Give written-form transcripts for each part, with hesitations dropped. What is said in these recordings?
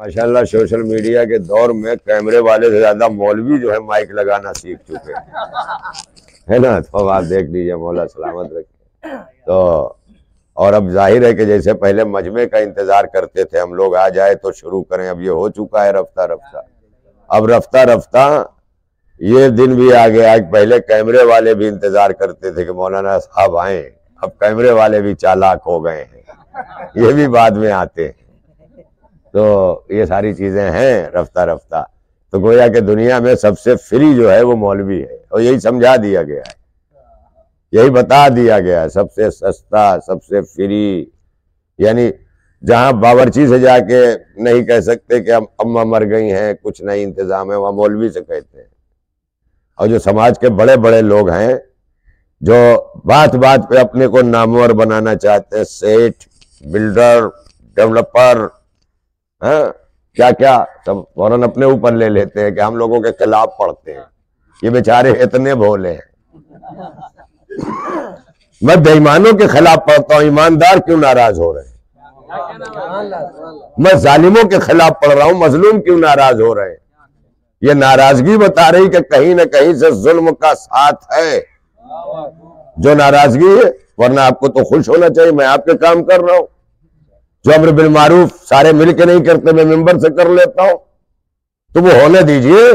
माशाल्लाह social media के दौर में कैमरे वाले से ज्यादा मौलवी जो है माइक लगाना सीख चुके हैं, है ना। तो अब आप देख लीजिए, मौला सलामत रखे। तो और अब जाहिर है कि जैसे पहले मजमे का इंतजार करते थे हम लोग, आ जाए तो शुरू करें, अब ये हो चुका है रफ्ता रफ्ता। अब रफ्ता रफ्ता ये दिन भी आ गया कि पहले कैमरे वाले भी इंतजार करते थे कि मौलाना साहब आए, अब कैमरे वाले भी चालाक हो गए हैं, ये भी बाद में आते हैं। तो ये सारी चीजें हैं रफ्ता रफ्ता। तो गोया कि दुनिया में सबसे फ्री जो है वो मौलवी है, और यही समझा दिया गया है, यही बता दिया गया है, सबसे सस्ता सबसे फ्री। यानी जहां बावर्ची से जाके नहीं कह सकते कि हम अम्मा मर गई हैं, कुछ नहीं इंतजाम है, वहां मौलवी से कहते हैं। और जो समाज के बड़े बड़े लोग हैं जो बात बात पे अपने को नामवर बनाना चाहते हैं, सेठ, बिल्डर, डेवलपर, हाँ क्या क्या सब फौरन अपने ऊपर ले लेते हैं कि हम लोगों के खिलाफ पढ़ते हैं। ये बेचारे इतने भोले हैं। मैं बेईमानों के खिलाफ पढ़ता हूं, ईमानदार क्यों नाराज हो रहे हैं? मैं जालिमों के खिलाफ पढ़ रहा हूं, मजलूम क्यों नाराज हो रहे हैं? ये नाराजगी बता रही कि कहीं ना कहीं से जुल्म का साथ है जो नाराजगी है। वरना आपको तो खुश होना चाहिए, मैं आपके काम कर रहा हूं। जो अम्र बिल मारूफ सारे मिलके नहीं करते, मैं मेंबर से कर लेता हूं, तो वो होने दीजिए,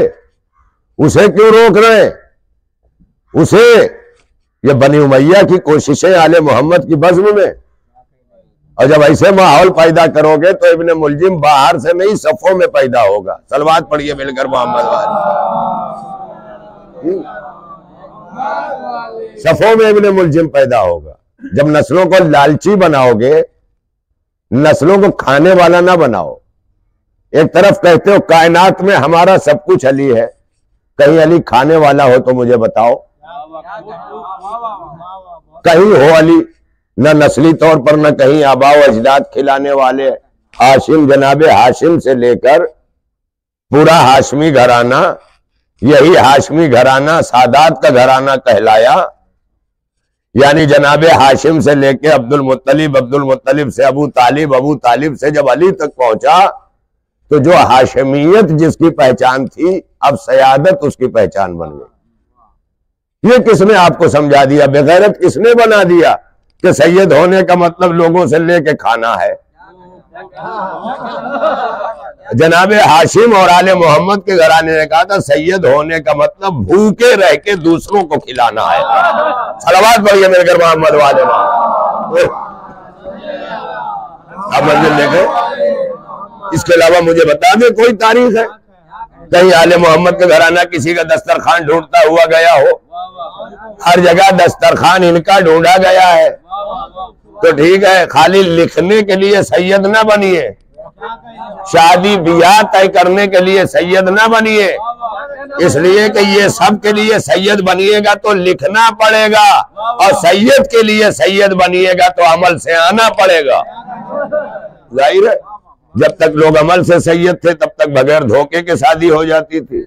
उसे क्यों रोक रहे हैं? उसे ये बनी उमैया की कोशिशें आले मोहम्मद की बज़्म में, और जब ऐसे माहौल पैदा करोगे तो इब्ने मुलजिम बाहर से नहीं सफों में पैदा होगा। सलवात पढ़िए मिलकर मोहम्मद वाले, सफों में इब्ने मुलजिम पैदा होगा। जब नस्लों को लालची बनाओगे, नस्लों को खाने वाला ना बनाओ। एक तरफ कहते हो कायनात में हमारा सब कुछ अली है, कहीं अली खाने वाला हो तो मुझे बताओ। कहीं हो अली, न नस्ली तौर पर न कहीं आबाओ अजदाद खिलाने वाले। हाशिम, जनाबे हाशिम से लेकर पूरा हाशमी घराना, यही हाशमी घराना सादात का घराना कहलाया। यानी जनाबे हाशिम से लेके अब्दुल मुत्तलिब, अब्दुल मुत्तलिब से अबू तालिब, अबू तालिब से जब अली तक पहुंचा तो जो हाशमियत जिसकी पहचान थी, अब सयादत उसकी पहचान बन गई। ये किसने आपको समझा दिया? बेगैरत किसने बना दिया कि सैयद होने का मतलब लोगों से लेके खाना है? जनाबे हाशिम और आले मोहम्मद के घराने ने कहा था सैयद होने का मतलब भूखे रह के दूसरों को खिलाना है। सलावत पढ़िए मेरे घर मोहम्मद वाले। अब मंजिल देखे, इसके अलावा मुझे बता दे कोई तारीख है कहीं आले मोहम्मद के घराना किसी का दस्तरखान ढूंढता हुआ गया हो? हर जगह दस्तरखान इनका ढूंढा गया है। तो ठीक है, खाली लिखने के लिए सैयद ना बनिए, शादी बियाह तय करने के लिए सैयद ना बनिए, इसलिए कि ये सब के लिए सैयद बनिएगा तो लिखना पड़ेगा, और सैयद के लिए सैयद बनिएगा तो अमल से आना पड़ेगा। जाहिर है, जब तक लोग अमल से सैयद थे तब तक बगैर धोखे के शादी हो जाती थी,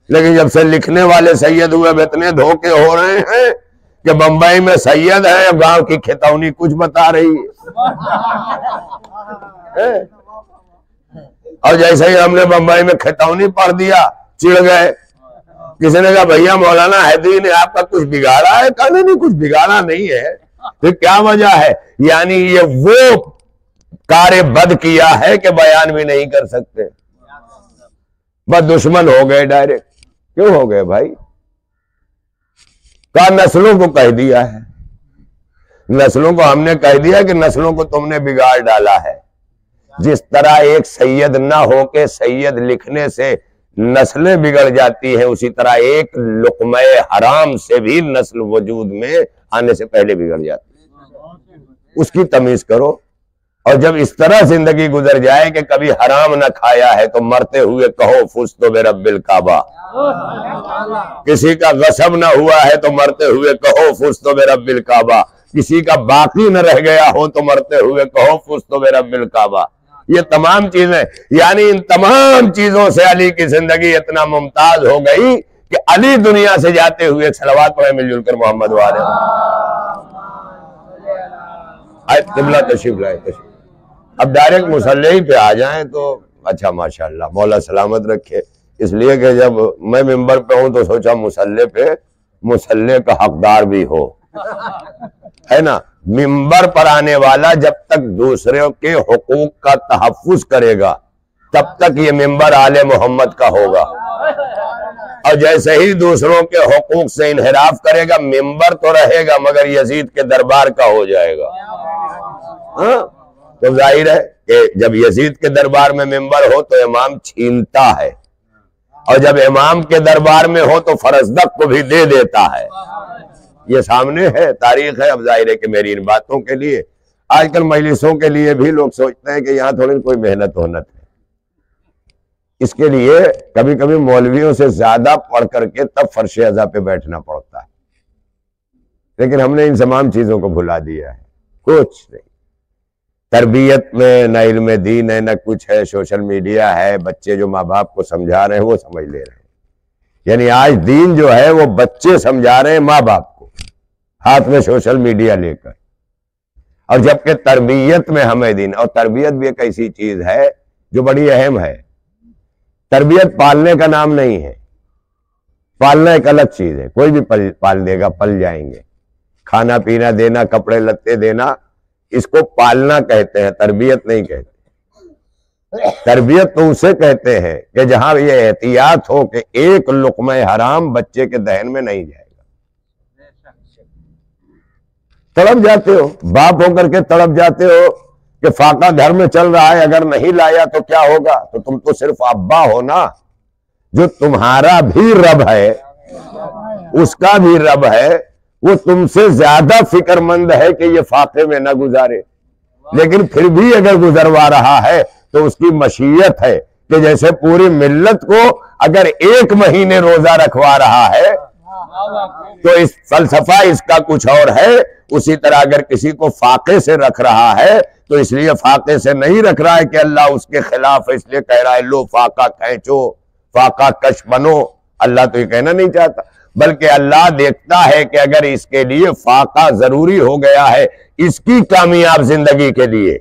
लेकिन जब से लिखने वाले सैयद हुए, इतने धोखे हो रहे हैं कि बंबई में सैयद है, गांव की खितौनी कुछ बता रही है। और जैसे ही हमने बंबई में खितौनी पढ़ दिया, चिढ़ गए। किसी ने कहा भैया मौलाना हैदरी ने आपका कुछ बिगाड़ा है? कहा नहीं, कुछ बिगाड़ा नहीं है। फिर क्या वजह है? यानी ये वो कार्य बद किया है कि बयान भी नहीं कर सकते, बस दुश्मन हो गए डायरेक्ट। क्यों हो गए भाई? कहा नस्लों को कह दिया है, नस्लों को हमने कह दिया कि नस्लों को तुमने बिगाड़ डाला है। जिस तरह एक सैयद ना होके सैयद लिखने से नस्लें बिगड़ जाती हैं, उसी तरह एक लुक़्मे हराम से भी नस्ल वजूद में आने से पहले बिगड़ जाती है। उसकी तमीज करो। और जब इस तरह जिंदगी गुजर जाए कि कभी हराम न खाया है तो मरते हुए कहो फुस्तु बिरब्बिल काबा, किसी का गसब न हुआ है तो मरते हुए कहो फुस्तु बिरब्बिल काबा, किसी का बाकी न रह गया हो तो मरते हुए कहो फुस्तु बिरब्बिल काबा। ये तमाम चीजें, यानी इन तमाम चीजों से अली की जिंदगी इतना मुमताज हो गई कि अली दुनिया से जाते हुए सलवात पढ़े मिलजुल कर मोहम्मद वाले। किबला तशरीफ लाए, तशरीफ। अब डायरेक्ट मुसल्ले पे आ जाएं तो अच्छा माशाल्लाह, मौला सलामत रखे। इसलिए कि जब मैं मिंबर पे हूं तो सोचा मुसल्ले का हकदार भी हो, है ना। मिंबर पर आने वाला जब तक दूसरों के हुकूक का तहफ्फुज करेगा तब तक ये मिंबर आले मोहम्मद का होगा, और जैसे ही दूसरों के हुकूक से इनहिराफ करेगा मिंबर तो रहेगा मगर यजीद के दरबार का हो जाएगा। हाँ, तो जाहिर है कि जब यजीद के दरबार में मिंबर हो तो इमाम छीनता है, और जब इमाम के दरबार में हो तो फरजदक को भी दे देता है। ये सामने है, तारीख है। अब जाहिर है कि मेरी इन बातों के लिए आजकल मजलिसों के लिए भी लोग सोचते हैं कि यहाँ थोड़ी कोई मेहनत होनत है। इसके लिए कभी कभी मौलवियों से ज्यादा पढ़ करके तब फर्श अज़ा पे बैठना पड़ता है, लेकिन हमने इन तमाम चीजों को भुला दिया है। कुछ नहीं, तरबियत में न इल्म दीन है न कुछ है, सोशल मीडिया है, बच्चे जो माँ बाप को समझा रहे हैं वो समझ ले रहे हैं। यानी आज दीन जो है वो बच्चे समझा रहे हैं माँ बाप को, हाथ में सोशल मीडिया लेकर, और जबकि तरबियत में हमें दीन। और तरबियत भी एक ऐसी चीज है जो बड़ी अहम है। तरबियत पालने का नाम नहीं है, पालना एक अलग चीज है। कोई भी पाल देगा, पल जाएंगे। खाना पीना देना, कपड़े लत्ते देना, इसको पालना कहते हैं, तरबियत नहीं कहते। तरबियत तो उसे कहते हैं कि जहां ये एहतियात हो कि एक लुक़्मा हराम बच्चे के दहन में नहीं जाएगा। तड़प जाते हो, बाप होकर के तड़प जाते हो कि फाका घर में चल रहा है, अगर नहीं लाया तो क्या होगा। तो तुम तो सिर्फ अब्बा हो ना, जो तुम्हारा भी रब है उसका भी रब है, वो तुमसे ज्यादा फिक्रमंद है कि ये फाके में ना गुजारे। लेकिन फिर भी अगर गुजरवा रहा है तो उसकी मशीयत है कि जैसे पूरी मिल्लत को अगर 1 महीने रोजा रखवा रहा है तो इस फलसफा इसका कुछ और है। उसी तरह अगर किसी को फाके से रख रहा है तो इसलिए फाके से नहीं रख रहा है कि अल्लाह उसके खिलाफ है, इसलिए कह रहा है लो फाका खींचो, फाका कश बनो। अल्लाह तो ये कहना नहीं चाहता, बल्कि अल्लाह देखता है कि अगर इसके लिए फाका जरूरी हो गया है इसकी कामयाब जिंदगी के लिए,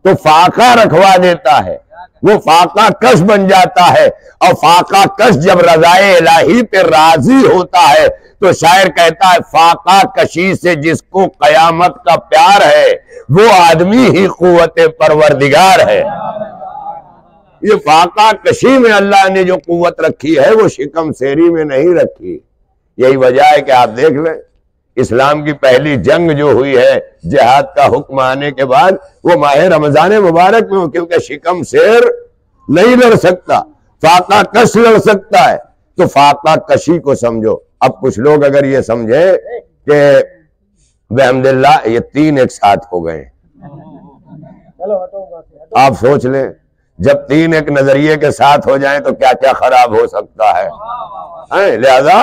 तो फाका रखवा देता है, वो फाका कश बन जाता है। और फाका कश जब रज़ाए इलाही पे राजी होता है तो शायर कहता है फाका कशी से जिसको कयामत का प्यार है वो आदमी ही कुव्वते परवरदिगार है। ये फाका कशी में अल्लाह ने जो कुव्वत रखी है वो शिकम सेरी में नहीं रखी। यही वजह है कि आप देख लें, इस्लाम की पहली जंग जो हुई है जिहाद का हुक्म आने के बाद, वो माह रमजान मुबारक में हो, क्योंकि शिकम शेर नहीं लड़ सकता, फाका कश लड़ सकता है। तो फाका कशी को समझो। अब कुछ लोग अगर ये समझे कि बेहमदुलिल्लाह ये 3 एक साथ हो गए, आप सोच लें जब 3 एक नजरिए के साथ हो जाएं तो क्या क्या खराब हो सकता है। लिहाजा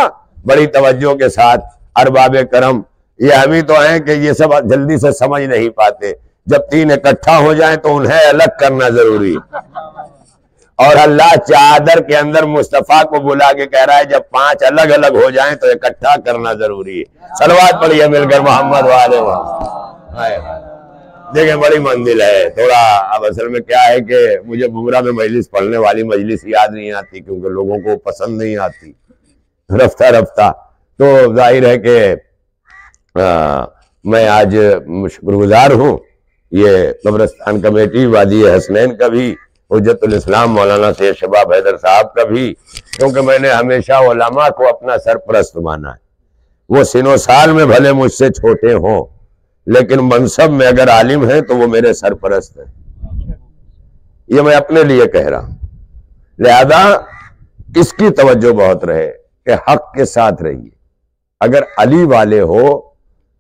बड़ी तवज्जो के साथ अरबाब करम, ये हम ही तो हैं कि ये सब जल्दी से समझ नहीं पाते। जब 3 इकट्ठा हो जाएं तो उन्हें अलग करना जरूरी, और अल्लाह चादर के अंदर मुस्तफा को बुला के कह रहा है जब 5 अलग अलग हो जाएं तो इकट्ठा करना जरूरी है। सलवात पढ़िए मिलकर मोहम्मद वाले देखें, बड़ी मंजिल है थोड़ा। अब असल में क्या है कि मुझे बुमरा में मजलिस पढ़ने वाली मजलिस याद नहीं आती, क्योंकि लोगों को पसंद नहीं आती रफ्ता रफ्ता। तो जाहिर है कि मैं आज शुक्रगुजार हूँ ये कब्रिस्तान कमेटी वादी हसनैन का भी, हुज्जतुल इस्लाम मौलाना सैयद शबाब हैदर साहब का भी, क्योंकि मैंने हमेशा उलमा को अपना सरपरस्त माना है। वो सिनो साल में भले मुझसे छोटे हों लेकिन मनसब में अगर आलिम है तो वो मेरे सरपरस्त हैं। ये मैं अपने लिए कह रहा हूं। लिहाजा इसकी तवज्जो बहुत रहे कि हक के साथ रहिए। अगर अली वाले हो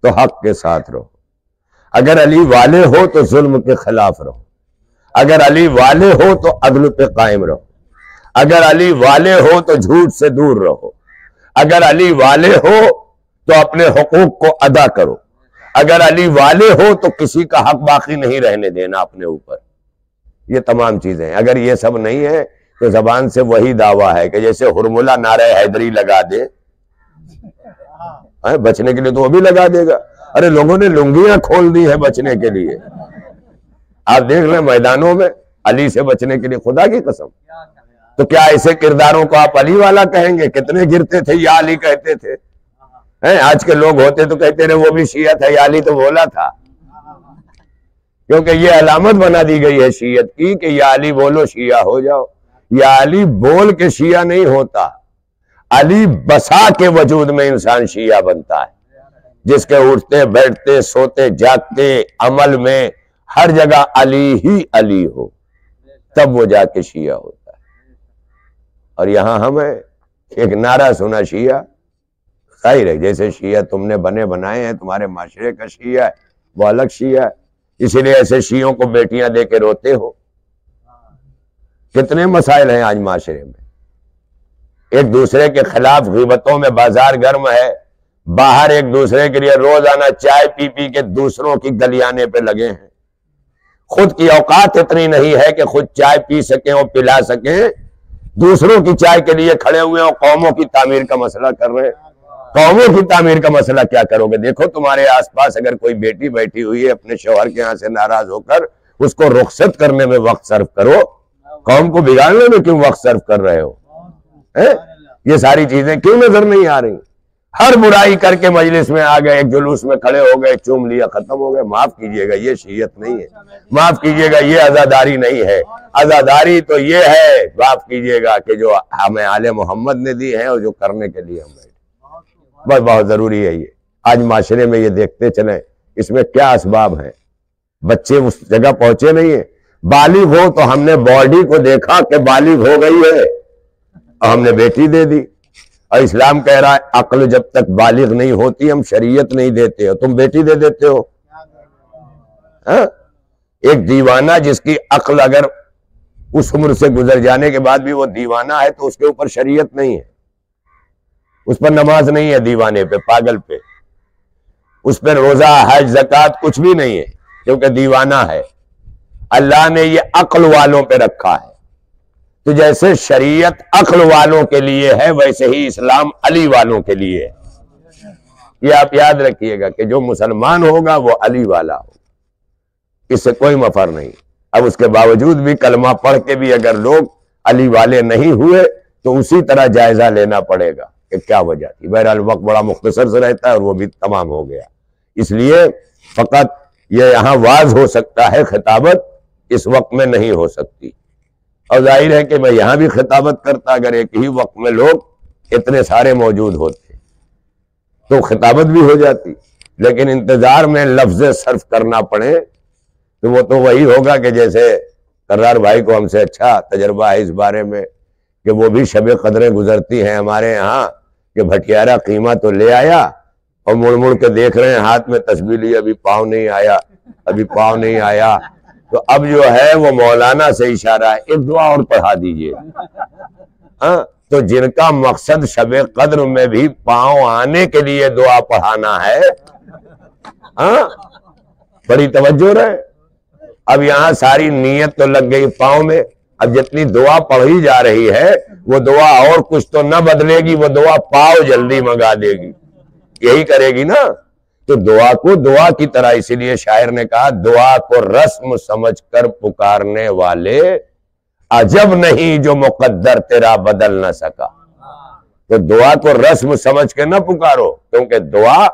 तो हक के साथ रहो, अगर अली वाले हो तो जुल्म के खिलाफ रहो, अगर अली वाले हो तो अदल पे कायम रहो, अगर अली वाले हो तो झूठ से दूर रहो, अगर अली वाले हो तो अपने हुकूक को अदा करो, अगर अली वाले हो तो किसी का हक बाकी नहीं रहने देना अपने ऊपर। ये तमाम चीजें, अगर ये सब नहीं है तो जबान से वही दावा है कि जैसे हुरमुला नारे हैदरी लगा दे, बचने के लिए तो वो भी लगा देगा। अरे लोगों ने लुंगियां खोल दी है बचने के लिए। आप देख लें मैदानों में अली से बचने के लिए, खुदा की कसम। तो क्या ऐसे किरदारों को आप अली वाला कहेंगे? कितने गिरते थे या अली कहते थे हैं? आज के लोग होते तो कहते रहे वो भी शिया था, या अली तो बोला था। क्योंकि ये अलामत बना दी गई है शियत की कि या अली बोलो शिया हो जाओ। या अली बोल के शिया नहीं होता, अली बसा के वजूद में इंसान शिया बनता है, जिसके उठते बैठते सोते जागते अमल में हर जगह अली ही अली हो, तब वो जाके शिया होता है। और यहां हमें एक नारा सुना शिया, जाहिर है जैसे शिया तुमने बने बनाए हैं, तुम्हारे माशरे का शिया है, वो अलग शिया है। इसीलिए ऐसे शियों को बेटियां दे के रोते हो। कितने मसाइल हैं आज माशरे में, एक दूसरे के खिलाफ गिबतों में बाजार गर्म है, बाहर एक दूसरे के लिए रोजाना चाय पी पी के दूसरों की गलियाने पे लगे हैं। खुद की औकात इतनी नहीं है कि खुद चाय पी सकें और पिला सकें, दूसरों की चाय के लिए खड़े हुए और कौमों की तामीर का मसला कर रहे हैं। कौमों की तामीर का मसला क्या करोगे? देखो तुम्हारे आसपास अगर कोई बेटी बैठी हुई है अपने शौहर के यहाँ से नाराज होकर, उसको रुखसत करने में वक्त सर्व करो, कौम को बिगाड़ने में क्यों वक्त सर्व कर रहे हो? ये सारी चीजें क्यों नजर नहीं आ रही? हर बुराई करके मजलिस में आ गए, एक जुलूस में खड़े हो गए, चूम लिया, खत्म हो गए। माफ कीजिएगा, ये शियत नहीं है। माफ कीजिएगा, ये आजादारी नहीं है। आजादारी तो ये है, माफ कीजिएगा, कि जो हमें आले मोहम्मद ने दी है और जो करने के लिए हम बैठे, बस बहुत जरूरी है ये। आज माशरे में ये देखते चले, इसमें क्या असबाब है। बच्चे उस जगह पहुंचे नहीं है, बालिग हो तो हमने बॉडी को देखा कि बालिग हो गई है और हमने बेटी दे दी। और इस्लाम कह रहा है अक्ल जब तक बालिग नहीं होती हम शरीयत नहीं देते हो, तुम बेटी दे देते हो। हाँ? एक दीवाना जिसकी अक्ल अगर उस उम्र से गुजर जाने के बाद भी वो दीवाना है तो उसके ऊपर शरीयत नहीं है, उस पर नमाज नहीं है, दीवाने पे, पागल पे, उस पर रोजा हज ज़कात कुछ भी नहीं है, क्योंकि दीवाना है। अल्लाह ने ये अक्ल वालों पे रखा है। तो जैसे शरीयत अक्ल वालों के लिए है, वैसे ही इस्लाम अली वालों के लिए है। ये आप याद रखिएगा कि जो मुसलमान होगा वो अली वाला होगा, इससे कोई मफर नहीं। अब उसके बावजूद भी कलमा पढ़ के भी अगर लोग अली वाले नहीं हुए तो उसी तरह जायजा लेना पड़ेगा कि क्या वजह थी। बहरहाल वक्त बड़ा मुख्तसर से रहता है और वो भी तमाम हो गया, इसलिए फकत ये यहाँ वाज हो सकता है, खिताबत इस वक्त में नहीं हो सकती। और जाहिर है कि मैं यहां भी खिताबत करता, अगर एक ही वक्त में लोग इतने सारे मौजूद होते तो खिताबत भी हो जाती, लेकिन इंतजार में लफ्ज सर्फ करना पड़े तो वो तो वही होगा कि जैसे कर्रार भाई को हमसे अच्छा तजर्बा है इस बारे में कि वो भी शबे कदरें गुजरती हैं हमारे यहाँ कि भटियारा कीमा तो ले आया और मुड़ मुड़ के देख रहे हैं हाथ में तस्बीह ली, अभी पाँव नहीं आया, अभी पाँव नहीं आया। तो अब जो है वो मौलाना से इशारा है, एक दुआ और पढ़ा दीजिए। हाँ, तो जिनका मकसद शबे कद्र में भी पाँव आने के लिए दुआ पढ़ाना है, हाँ, बड़ी तवज्जो रहे। अब यहाँ सारी नीयत तो लग गई पाँव में, अब जितनी दुआ पढ़ी जा रही है वो दुआ और कुछ तो न बदलेगी, वो दुआ पाँव जल्दी मंगा देगी, यही करेगी ना। तो दुआ को दुआ की तरह, इसीलिए शायर ने कहा दुआ को रस्म समझकर पुकारने वाले अजब नहीं जो मुकद्दर तेरा बदल न सका। तो दुआ को रस्म समझ के न पुकारो, क्योंकि दुआ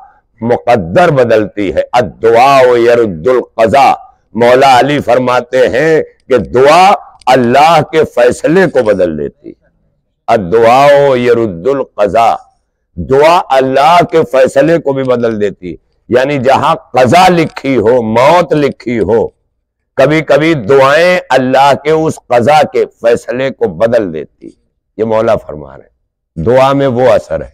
मुकद्दर बदलती है। अद्दुआ यरुद्दुल क़ज़ा, मौला अली फरमाते हैं कि दुआ अल्लाह के फैसले को बदल देती है। अद्दुआ यरुद्दुल क़ज़ा, दुआ अल्लाह के फैसले को भी बदल देती, यानी जहां कज़ा लिखी हो, मौत लिखी हो, कभी कभी दुआएं अल्लाह के उस कज़ा के फैसले को बदल देती। ये मौला फरमा रहे, दुआ में वो असर है।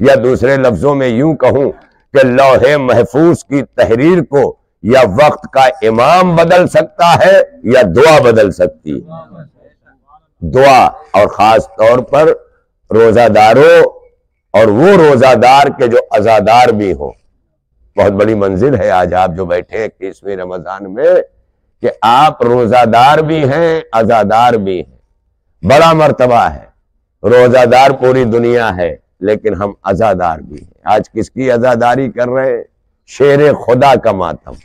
या दूसरे लफ्जों में यूं कहूं कि लौहे महफूज की तहरीर को या वक्त का इमाम बदल सकता है या दुआ बदल सकती है। दुआ, और खास तौर पर रोजादारों, और वो रोजादार के जो अजादार भी हो। बहुत बड़ी मंजिल है आज आप जो बैठे हैं 21वें रमजान में कि आप रोजादार भी हैं, अजादार भी हैं। बड़ा मर्तबा है, रोजादार पूरी दुनिया है लेकिन हम अजादार भी हैं। आज किसकी अजादारी कर रहे हैं? शेर खुदा का मातम,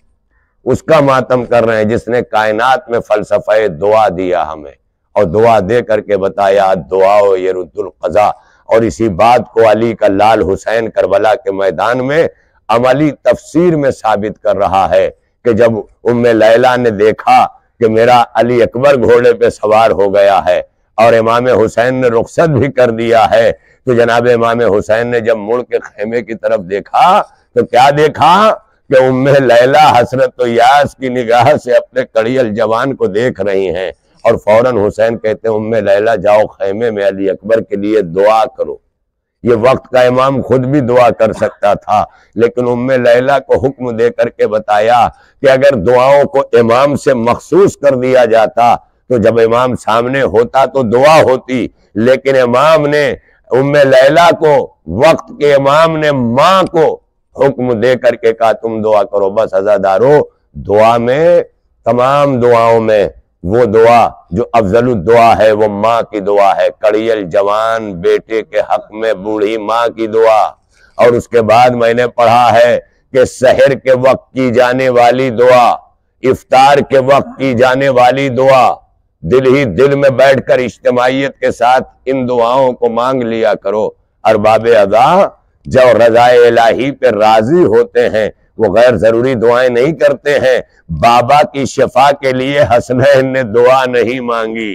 उसका मातम कर रहे हैं जिसने कायनात में फलसफे दुआ दिया हमें, और दुआ दे करके बताया दुआ यरुद्दुल क़ज़ा। और इसी बात को अली का लाल हुसैन करबला के मैदान में अमली तफसीर में साबित कर रहा है कि जब उम्मे लैला ने देखा कि मेरा अली अकबर घोड़े पे सवार हो गया है और इमाम हुसैन ने रुखसत भी कर दिया है, तो जनाब इमाम हुसैन ने जब मुड़ के खेमे की तरफ देखा तो क्या देखा कि उम्मे लैला हसरत तो यास की निगाह से अपने कड़ियल जवान को देख रही हैं। और फौरन हुसैन कहते हैं उम्मे लैला जाओ खेमे में अली अकबर के लिए दुआ करो। ये वक्त का इमाम खुद भी दुआ कर सकता था, लेकिन उम्मे लैला को हुक्म दे करके बताया कि अगर दुआओं को इमाम से मखसूस कर दिया जाता तो जब इमाम सामने होता तो दुआ होती, लेकिन इमाम ने उम्मे लैला को, वक्त के इमाम ने माँ को हुक्म दे करके कहा तुम दुआ करो। बस अज़ादारो, दुआ में, तमाम दुआओं में वो दुआ जो अफजल दुआ है वो माँ की दुआ है। कड़ियल जवान बेटे के हक में बूढ़ी माँ की दुआ। और उसके बाद मैंने पढ़ा है कि सहर के वक्त की जाने वाली दुआ, इफ्तार के वक्त की जाने वाली दुआ, दिल ही दिल में बैठकर इज्तिमाइयत के साथ इन दुआओं को मांग लिया करो। अरबाबे अदा जब रज़ाए इलाही पे राजी होते हैं वो गैर जरूरी दुआएं नहीं करते हैं। बाबा की शिफा के लिए हसनैन ने दुआ नहीं मांगी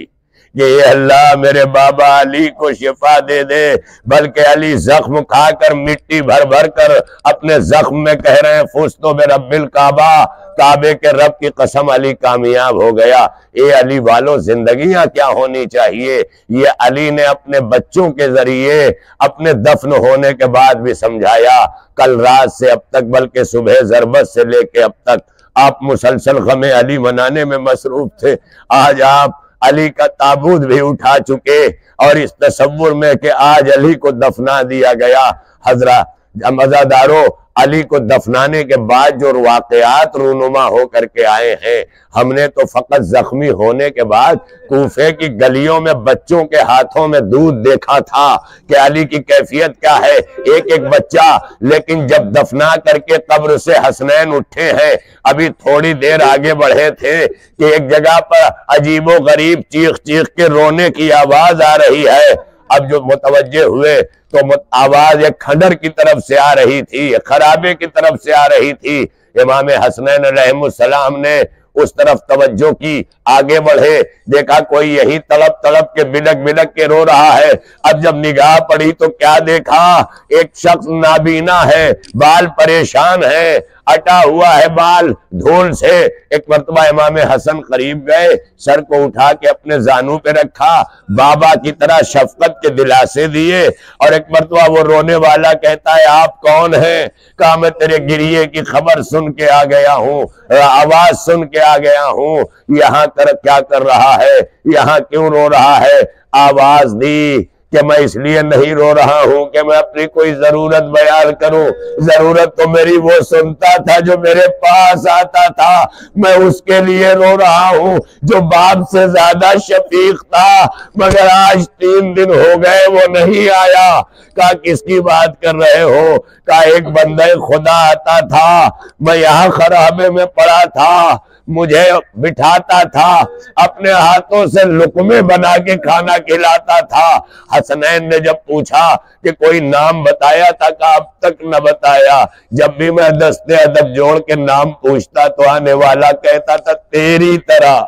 कि ये अल्लाह मेरे बाबा अली को शिफा दे दे, बल्कि अली जख्म खाकर मिट्टी भर भर कर अपने जख्म में कह रहे हैं फुस्तो में रब्बिल काबा, काबे के रब की कसम अली कामयाब हो गया। ये अली वालों जिंदगियां क्या होनी चाहिए, ये अली ने अपने बच्चों के जरिए अपने दफन होने के बाद भी समझाया। कल रात से अब तक, बल्कि सुबह जरबत से लेके अब तक आप मुसलसल गमे अली मनाने में मसरूफ थे। आज आप अली का ताबूत भी उठा चुके और इस तसव्वुर में कि आज अली को दफना दिया गया। हजरत मज़ादारो, अली को दफनाने के बाद जो वाकयात रूनुमा हो करके आए हैं, हमने तो फकत जख्मी होने के बाद कूफे की गलियों में बच्चों के हाथों में दूध देखा था कि अली की कैफियत क्या है, एक एक बच्चा। लेकिन जब दफना करके कब्र से हसनैन उठे हैं, अभी थोड़ी देर आगे बढ़े थे कि एक जगह पर अजीबो गरीब चीख चीख के रोने की आवाज आ रही है। अब जो मुतवज्जे हुए तो आवाज एक खंडर की तरफ से आ रही थी, खराबे की तरफ से आ रही थी। इमाम हसनैन अलैहिस्सलाम ने उस तरफ तवज्जो की, आगे बढ़े, देखा कोई यही तड़प तड़प के बिलक बिलक के रो रहा है। अब जब निगाह पड़ी तो क्या देखा, एक शख्स नाबीना है, बाल परेशान है, अटा हुआ है बाल धूल से। एक मरतबा इमाम हसन करीब गए, सर को उठा के अपने जानू पे रखा, बाबा की तरह शफकत के दिलासे दिए। और एक मरतबा वो रोने वाला कहता है आप कौन हैं? कहा मैं तेरे गिरिए की खबर सुन के आ गया हूँ, आवाज सुन के आ गया हूँ। यहाँ क्या कर रहा है, यहाँ क्यों रो रहा है? आवाज दी कि मैं इसलिए नहीं रो रहा हूं कि मैं अपनी कोई जरूरत बयान करूं। जरूरत तो मेरी वो सुनता था जो मेरे पास आता था, मैं उसके लिए रो रहा हूं जो बाप से ज्यादा शफीक था, मगर आज 3 दिन हो गए वो नहीं आया। कहा किसकी बात कर रहे हो? कहा एक बंदे खुदा आता था, मैं यहाँ खराबे में पड़ा था, मुझे बिठाता था, अपने हाथों से लुकमे बना के खाना खिलाता था। हसनैन ने जब पूछा कि कोई नाम बताया था? का अब तक न बताया। जब भी मैं दस्ते अदब जोड़ के नाम पूछता तो आने वाला कहता था तेरी तरह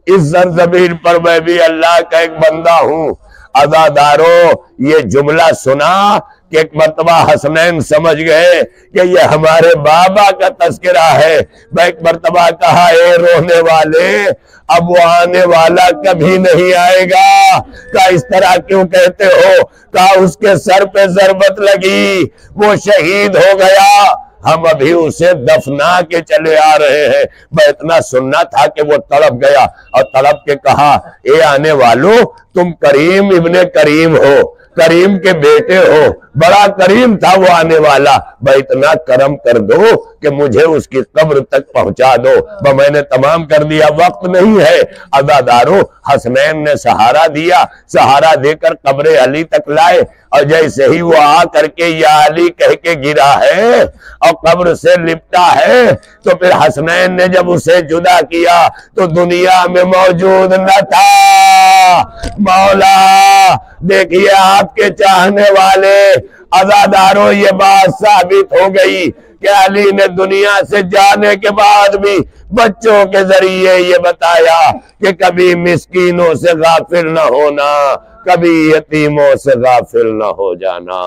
इस सरजमीन पर मैं भी अल्लाह का एक बंदा हूं। अज़ादारो, ये जुमला सुना कि एक मरतबा हसनैन समझ गए कि ये हमारे बाबा का तस्करा है। मैं एक मरतबा कहा ए रोने वाले, अब वो आने वाला कभी नहीं आएगा। का इस तरह क्यों कहते हो? का उसके सर पे जरबत लगी, वो शहीद हो गया, हम अभी उसे दफना के चले आ रहे हैं। मैं इतना सुनना था कि वो तड़प गया और तड़प के कहा ए आने वालों, तुम करीम इब्ने करीम हो। करीम के बेटे हो, बड़ा करीम था वो आने वाला, भाई इतना करम कर दो कि मुझे उसकी कब्र तक पहुंचा दो। मैंने तमाम कर दिया, वक्त नहीं है। अदादारो, हसनैन ने सहारा दिया, सहारा देकर कब्र अली तक लाए, और जैसे ही वो आ करके या अली कह के गिरा है और कब्र से लिपटा है, तो फिर हसनैन ने जब उसे जुदा किया तो दुनिया में मौजूद न था। मौला देखिए आपके चाहने वाले अज़ादारों, ये बात साबित हो गई कि अली ने दुनिया से जाने के बाद भी बच्चों के जरिए ये बताया कि कभी मिस्कीनों से गाफिल न होना, कभी यतीमों से गाफिल न हो जाना।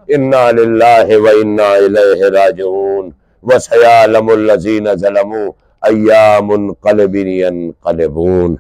इन्ना लिल्लाहि व इन्ना इलैहि राजिऊन व सयअलमुल लज़ीना ज़लमू अय्यामुन क़लबुन यनक़लिबून।